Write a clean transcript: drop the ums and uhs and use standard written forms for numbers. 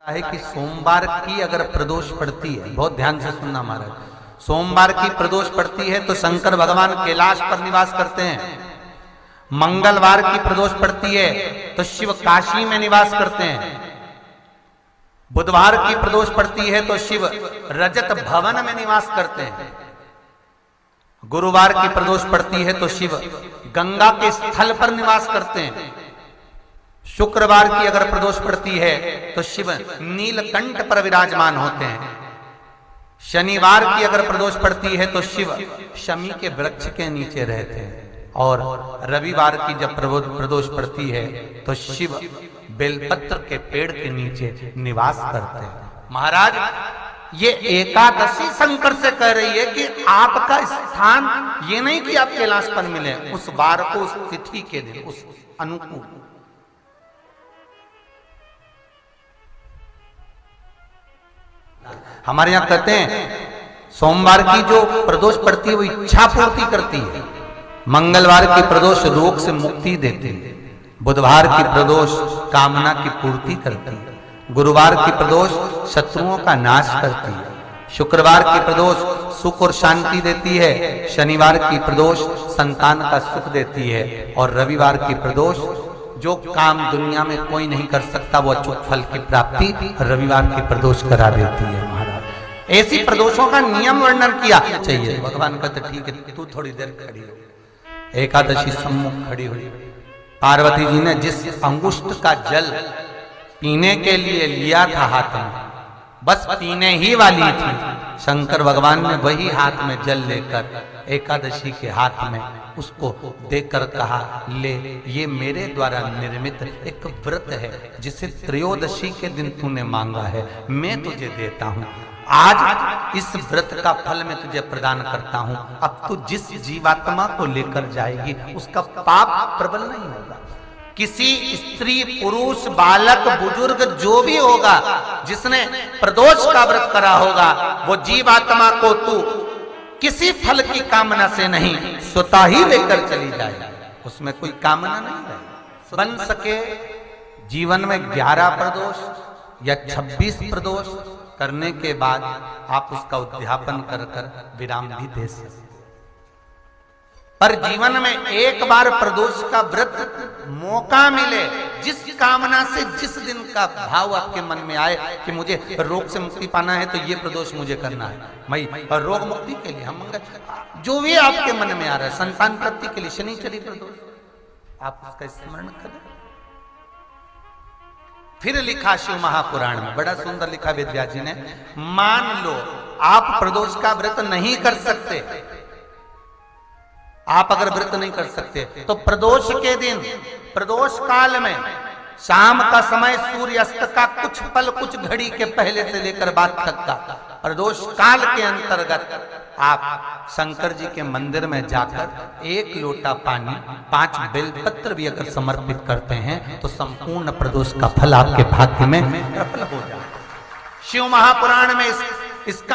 है कि सोमवार की अगर प्रदोष पड़ती है, बहुत ध्यान से सुनना महाराज, सोमवार की प्रदोष पड़ती है तो शंकर भगवान कैलाश पर निवास करते हैं। मंगलवार की प्रदोष पड़ती है तो शिव काशी में निवास करते हैं। बुधवार की प्रदोष पड़ती है तो शिव रजत भवन में निवास करते हैं। गुरुवार की प्रदोष पड़ती है तो शिव गंगा के स्थल पर निवास करते हैं। शुक्रवार की अगर प्रदोष पड़ती है तो शिव नीलकंठ पर विराजमान होते हैं। शनिवार की अगर प्रदोष पड़ती है तो शिव शमी के वृक्ष के नीचे रहते हैं। और रविवार की जब प्रदोष पड़ती है तो शिव बेलपत्र के पेड़ के नीचे निवास करते हैं। महाराज ये एकादशी शंकर से कह रही है कि आपका स्थान ये नहीं कि आप कैलाश पर मिले, उस वार को, उस तिथि के दिन, उस अनुकूल। हमारे यहां कहते हैं सोमवार की जो प्रदोष पड़ती है वो इच्छा पूर्ति करती है। मंगलवार की प्रदोष रोग से मुक्ति देती है। बुधवार की प्रदोष कामना की पूर्ति करती है। गुरुवार की प्रदोष शत्रुओं का नाश करती है। शुक्रवार की प्रदोष सुख और शांति देती है। शनिवार की प्रदोष संतान का सुख देती है। और रविवार की प्रदोष जो काम दुनिया में कोई नहीं कर सकता वो अचूक फल की प्राप्ति रविवार की प्रदोष करा देती है। महाराज ऐसी प्रदोषों का नियम वर्णन किया चाहिए। भगवान कहते ठीक है तू थोड़ी देर खड़ी हो। एकादशी सम्मुख खड़ी हुई। पार्वती जी ने जिस अंगुष्ठ का जल पीने के लिए लिया था हाथ में, बस पीने ही वाली थी, शंकर भगवान ने वही हाथ में जल लेकर एकादशी के हाथ में उसको देकर कहा ले, ये मेरे द्वारा निर्मित एक व्रत है जिसे त्रयोदशी के दिन तूने मांगा है, मैं तुझे देता हूं। आज इस व्रत का फल मैं तुझे प्रदान करता हूं। अब तू जिस जीवात्मा को लेकर जाएगी उसका पाप प्रबल नहीं होगा। किसी स्त्री, पुरुष, बालक, बुजुर्ग जो भी होगा जिसने प्रदोष का व्रत करा होगा वो जीवात्मा को तू किसी फल की कामना से नहीं स्वतः ही लेकर चली जाए। उसमें कोई कामना नहीं है। बन सके जीवन में 11 प्रदोष या 26 प्रदोष करने के बाद आप उसका उद्यापन कर कर विराम भी दे सकते। पर जीवन में एक बार प्रदोष का व्रत मौका मिले, जिस कामना से जिस दिन का भाव आपके मन में आए कि मुझे रोग से मुक्ति पाना है तो ये प्रदोष मुझे करना है, मैं रोग मुक्ति के लिए, हम जो भी आपके मन में आ रहा है, संतान प्राप्ति के लिए शनिचरी प्रदोष, आप उसका स्मरण करें। फिर लिखा शिव महापुराण में, बड़ा सुंदर लिखा वेदव्यास जी ने, मान लो आप प्रदोष का व्रत नहीं कर सकते, आप अगर व्रत नहीं कर सकते तो प्रदोष के दिन, प्रदोष काल में शाम का समय सूर्यास्त का कुछ पल, कुछ घड़ी के पहले से लेकर बाद तक का प्रदोष काल के अंतर्गत आप शंकर जी के मंदिर में जाकर 1 लोटा पानी, 5 बेलपत्र भी अगर समर्पित करते हैं तो संपूर्ण प्रदोष का फल आपके भाग्य में प्रबल हो जाए। शिव महापुराण में इसका